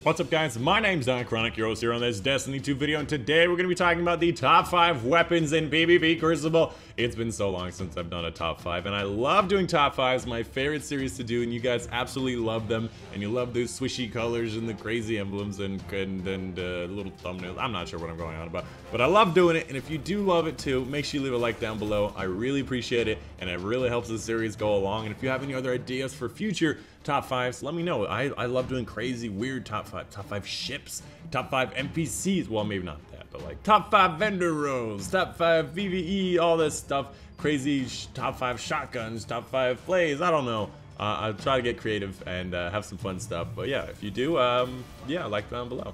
What's up, guys? My name's Chronic, your host here on this Destiny 2 video, and today we're going to be talking about the top 5 weapons in PvP Crucible. It's been so long since I've done a top 5, and I love doing top 5s, my favorite series to do, and you guys absolutely love them, and you love those swishy colors and the crazy emblems and little thumbnails. I'm not sure what I'm going on about, but I love doing it, and if you do love it too, make sure you leave a like down below. I really appreciate it, and it really helps the series go along, and if you have any other ideas for future top 5s, let me know. I love doing crazy, weird top 5 ships, top 5 NPCs, well, maybe not that, but like top 5 vendor roles, top 5 PvE, all this stuff, crazy top 5 shotguns, top 5 plays, I don't know. I'll try to get creative and have some fun stuff, but yeah, if you do, yeah, like down below.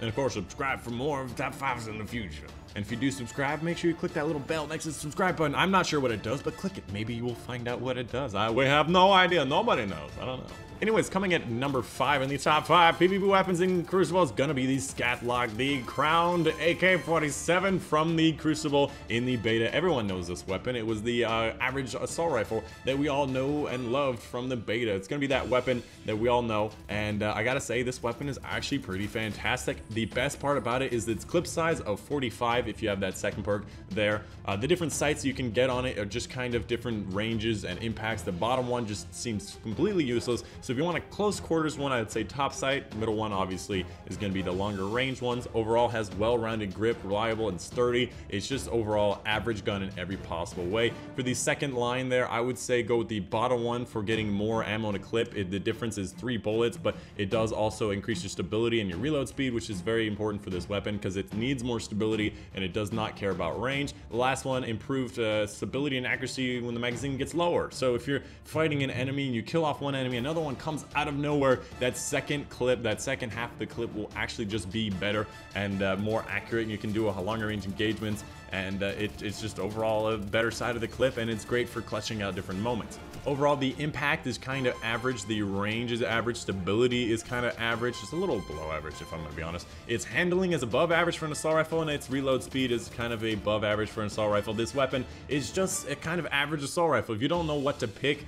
And of course, subscribe for more of top 5s in the future. And if you do subscribe, make sure you click that little bell next to the subscribe button. I'm not sure what it does, but click it. Maybe you will find out what it does. We have no idea. Nobody knows. I don't know. Anyways, coming at number 5 in the top 5 PvP weapons in Crucible is gonna be the Scatlock, the crowned AK-47 from the Crucible in the beta. Everyone knows this weapon. It was the average assault rifle that we all know and loved from the beta. It's gonna be that weapon that we all know, and I gotta say, this weapon is actually pretty fantastic. The best part about it is its clip size of 45 if you have that second perk there. The different sights you can get on it are just kind of different ranges and impacts. The bottom one just seems completely useless. So if you want a close quarters one, I'd say top sight. Middle one obviously is going to be the longer range ones. Overall has well-rounded grip, reliable and sturdy. It's just overall average gun in every possible way. For the second line there, I would say go with the bottom one for getting more ammo in a clip. The difference is 3 bullets, but it does also increase your stability and your reload speed, which is very important for this weapon because it needs more stability and it does not care about range. The last one, improved stability and accuracy when the magazine gets lower. So if you're fighting an enemy and you kill off one enemy, another one comes out of nowhere, that second clip, that second half of the clip will actually just be better and more accurate. You can do a longer range engagements, and it's just overall a better side of the clip, and it's great for clutching out different moments. Overall, the impact is kind of average, the range is average, stability is kind of average, just a little below average if I'm going to be honest. Its handling is above average for an assault rifle, and its reload speed is kind of above average for an assault rifle. This weapon is just a kind of average assault rifle. If you don't know what to pick,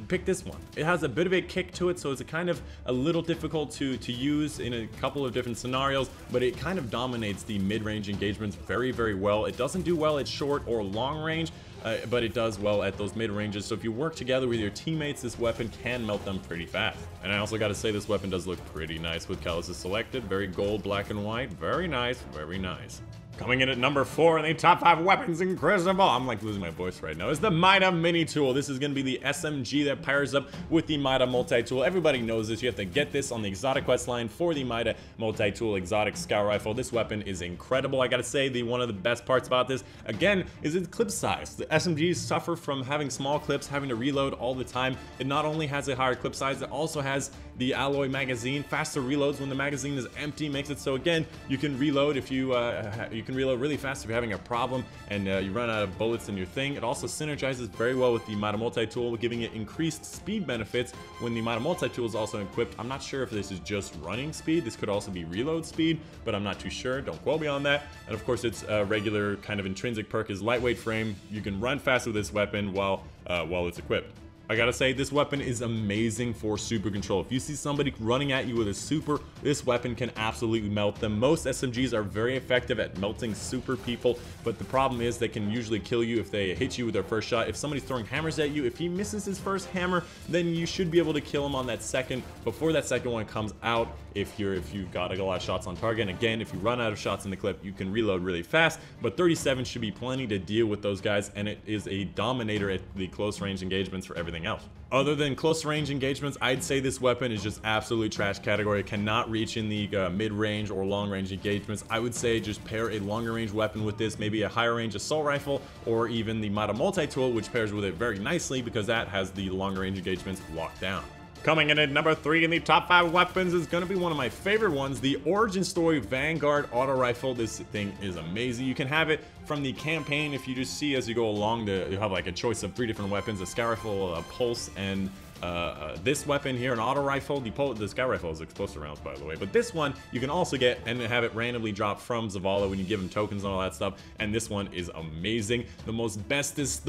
pick this one. It has a bit of a kick to it, so it's a little difficult to use in a couple of different scenarios, but it kind of dominates the mid-range engagements very, very well. It doesn't do well at short or long range, but it does well at those mid-ranges, so if you work together with your teammates, this weapon can melt them pretty fast. And I also gotta say, this weapon does look pretty nice with calices selected. Very gold, black, and white. Very nice, very nice. Coming in at number 4 in the top 5 weapons in Crucible, I'm like losing my voice right now, is the Mida mini tool. This is going to be the SMG that pairs up with the Mida multi-tool. Everybody knows this. You have to get this on the exotic quest line for the Mida multi-tool exotic scout rifle. This weapon is incredible. I gotta say, one of the best parts about this, again, is its clip size. The SMGs suffer from having small clips, having to reload all the time. It not only has a higher clip size, it also has the alloy magazine. Faster reloads when the magazine is empty makes it so, again, you can reload if you can reload really fast if you're having a problem and you run out of bullets in your thing. It also synergizes very well with the Mida multi-tool, giving it increased speed benefits when the Mida multi-tool is also equipped. I'm not sure if this is just running speed. This could also be reload speed, but I'm not too sure. Don't quote me on that. And of course, its regular kind of intrinsic perk is lightweight frame. You can run fast with this weapon while it's equipped. I gotta say, this weapon is amazing for super control. If you see somebody running at you with a super, this weapon can absolutely melt them. Most SMGs are very effective at melting super people, but the problem is they can usually kill you if they hit you with their first shot. If somebody's throwing hammers at you, if he misses his first hammer, then you should be able to kill him on that second, before that second one comes out, if you've got a lot of shots on target. And again, if you run out of shots in the clip, you can reload really fast, but 37 should be plenty to deal with those guys, and it is a dominator at the close range engagements for everything else. Other than close range engagements, I'd say this weapon is just absolute trash category. It cannot reach in the mid-range or long-range engagements. I would say just pair a longer range weapon with this, maybe a higher range assault rifle, or even the Mida multi-tool, which pairs with it very nicely because that has the longer range engagements locked down. Coming in at number 3 in the top 5 weapons is going to be one of my favorite ones, the Origin Story Vanguard Auto Rifle. This thing is amazing. You can have it from the campaign. If you just see as you go along, you have like a choice of 3 different weapons, a scout rifle, a pulse, and this weapon here, an auto rifle. The scout rifle is explosive rounds, by the way, but this one you can also get and have it randomly drop from Zavala when you give him tokens and all that stuff. And this one is amazing. The most bestest,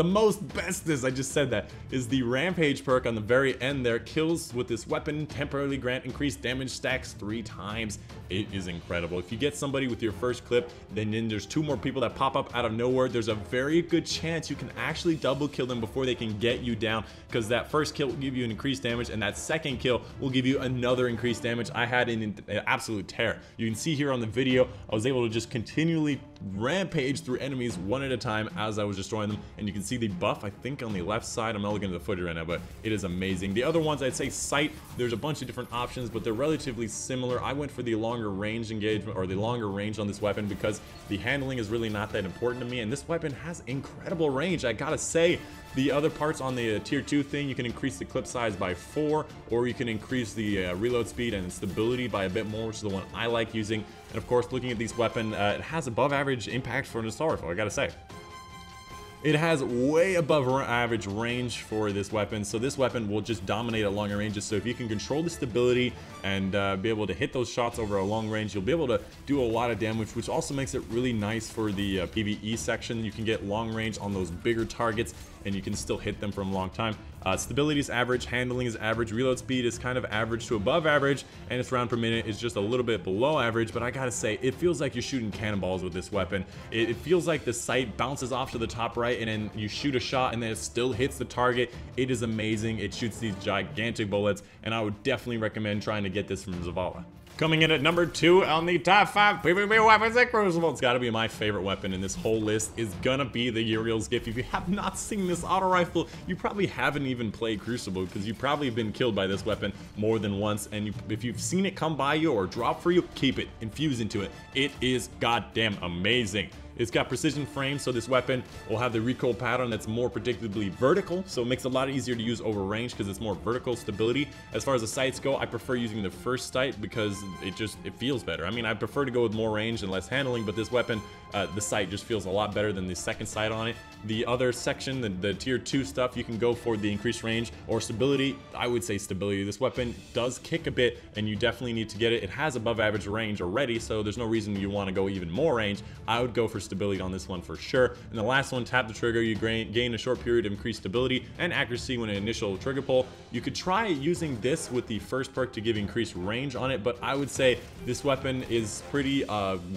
I just said that, is the Rampage perk on the very end there. Kills with this weapon temporarily grant increased damage stacks 3 times. It is incredible. If you get somebody with your first clip, then there's 2 more people that pop up out of nowhere. There's a very good chance you can actually double kill them before they can get you down, because that first kill will give you an increased damage and that second kill will give you another increased damage. I had an absolute tear. You can see here on the video, I was able to just continually rampage through enemies one at a time as I was destroying them, and you can see the buff I think on the left side. I'm not looking at the footage right now, but it is amazing. The other ones, I'd say sight, there's a bunch of different options, but they're relatively similar. I went for the longer range engagement, or the longer range on this weapon, because the handling is really not that important to me, and this weapon has incredible range, I gotta say. The other parts on the tier 2 thing, you can increase the clip size by 4, or you can increase the reload speed and stability by a bit more, which is the one I like using. And of course, looking at these weapons, it has above average impact for an assault rifle, I gotta say. It has way above average range for this weapon, so this weapon will just dominate at longer ranges. So if you can control the stability and be able to hit those shots over a long range, you'll be able to do a lot of damage, which also makes it really nice for the PvE section. You can get long range on those bigger targets, and you can still hit them from a long time. Stability is average, handling is average, reload speed is kind of average to above average, and its round per minute is just a little bit below average, but I gotta say, it feels like you're shooting cannonballs with this weapon. It feels like the sight bounces off to the top right, and then you shoot a shot, and then it still hits the target. It is amazing. It shoots these gigantic bullets, and I would definitely recommend trying to get this from Zavala. Coming in at number 2 on the top 5 PvP weapons at Crucible. It's gotta be my favorite weapon in this whole list, is gonna be the Uriel's Gift. If you have not seen this auto rifle, you probably haven't even played Crucible, because you've probably been killed by this weapon more than once, and if you've seen it come by you or drop for you, keep it, infuse into it. It is goddamn amazing. It's got precision frames, so this weapon will have the recoil pattern that's more predictably vertical, so it makes it a lot easier to use over range because it's more vertical stability. As far as the sights go, I prefer using the first sight because it feels better. I mean, I prefer to go with more range and less handling, but this weapon, the sight just feels a lot better than the second sight on it. The other section, the tier 2 stuff, you can go for the increased range or stability. I would say stability. This weapon does kick a bit, and you definitely need to get it. It has above average range already, so there's no reason you want to go even more range. I would go for stability on this one for sure. And the last one, tap the trigger, you gain a short period of increased stability and accuracy when an initial trigger pull. You could try using this with the first perk to give increased range on it, but I would say this weapon is pretty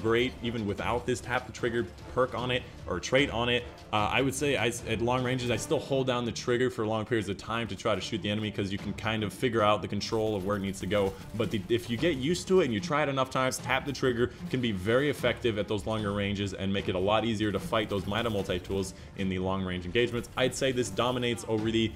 great even without this tap the trigger perk on it or trait on it. I would say at long ranges, I still hold down the trigger for long periods of time to try to shoot the enemy, because you can kind of figure out the control of where it needs to go. But if you get used to it and you try it enough times, tap the trigger can be very effective at those longer ranges and make it a lot easier to fight those Mida multi-tools in the long range engagements. I'd say this dominates over the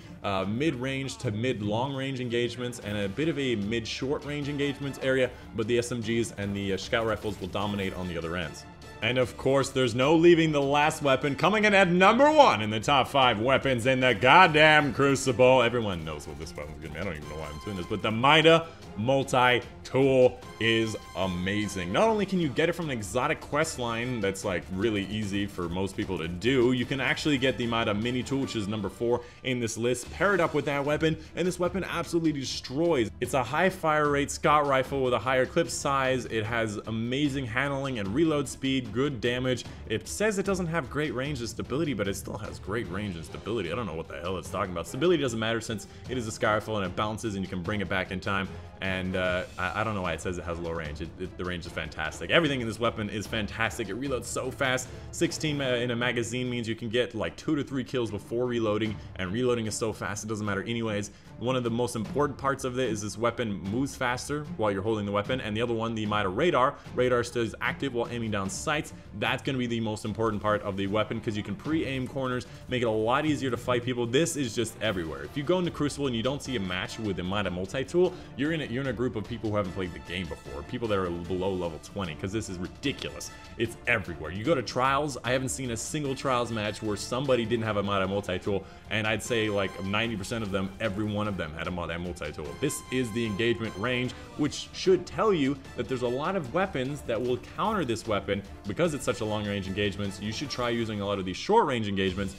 mid-range to mid-long range engagements and a bit of a mid-short range engagements area, but the SMGs and the scout rifles will dominate on the other ends. And of course, there's no leaving the last weapon, coming in at number 1 in the top 5 weapons in the goddamn Crucible. Everyone knows what this weapon's gonna be. I don't even know why I'm doing this, but the Mida multi-tool is amazing. Not only can you get it from an exotic quest line that's like really easy for most people to do, you can actually get the Mida mini tool, which is number 4 in this list, paired up with that weapon, and this weapon absolutely destroys. It's a high fire rate scout rifle with a higher clip size. It has amazing handling and reload speed, good damage. It says it doesn't have great range and stability, but it still has great range and stability. I don't know what the hell it's talking about. Stability doesn't matter since it is a scout rifle and it bounces and you can bring it back in time. And I don't know why it says it has low range. The range is fantastic. Everything in this weapon is fantastic. It reloads so fast. 16 in a magazine means you can get like 2 to 3 kills before reloading, and reloading is so fast it doesn't matter anyways. One of the most important parts of it is this weapon moves faster while you're holding the weapon, and the other one, the Mida radar stays active while aiming down sights. That's going to be the most important part of the weapon, because you can pre-aim corners, make it a lot easier to fight people. This is just everywhere. If you go into Crucible and you don't see a match with the Mida multi-tool, you're you're in a group of people who haven't played the game before, people that are below level 20, because this is ridiculous. It's everywhere. You go to trials, I haven't seen a single trials match where somebody didn't have a Mida multi-tool, and I'd say like 90% of them, every one of them had a Mida multi-tool. This is the engagement range, which should tell you that there's a lot of weapons that will counter this weapon. Because it's such a long range engagements, you should try using a lot of these short range engagement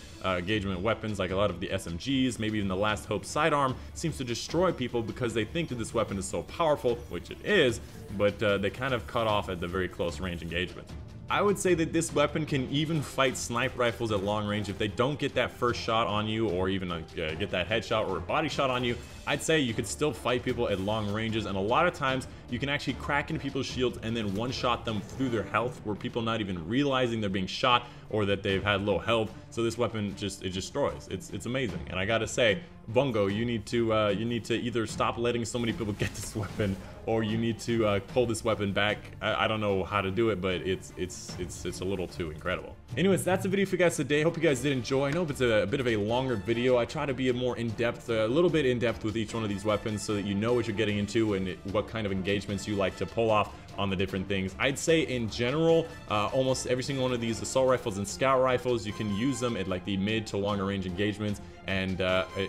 weapons, like a lot of the SMGs, maybe even the Last Hope sidearm seems to destroy people because they think that this weapon is so powerful, which it is, but they kind of cut off at the very close range engagement. I would say that this weapon can even fight sniper rifles at long range. If they don't get that first shot on you, or even get that headshot or a body shot on you, I'd say you could still fight people at long ranges, and a lot of times you can actually crack into people's shields and then one-shot them through their health, where people not even realizing they're being shot or that they've had low health. So this weapon it destroys. It's amazing, and I gotta say, Bungo, you need to either stop letting so many people get this weapon, or you need to pull this weapon back. I don't know how to do it, but it's a little too incredible. Anyways, that's the video for you guys today. Hope you guys did enjoy. I know if it's a bit of a longer video, I try to be more in-depth, a little bit in-depth with each one of these weapons so that you know what you're getting into and what kind of engagements you like to pull off on the different things. I'd say in general, almost every single one of these assault rifles and scout rifles, you can use them at like the mid to longer range engagements, and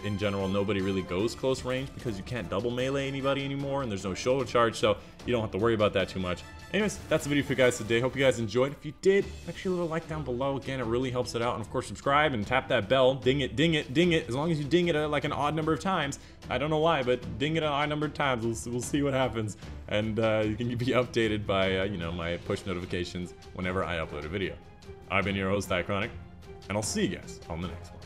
in general, nobody really goes close range because you can't double melee anybody anymore, and there's no shoulder charge, so you don't have to worry about that too much. Anyways, that's the video for you guys today. Hope you guys enjoyed. If you did, make sure you leave a like down below. Again, it really helps it out. And of course, subscribe and tap that bell. Ding it, ding it, ding it. As long as you ding it like an odd number of times. I don't know why, but ding it an odd number of times. We'll see what happens. And you can be updated by, you know, my push notifications whenever I upload a video. I've been your host, Iconic, and I'll see you guys on the next one.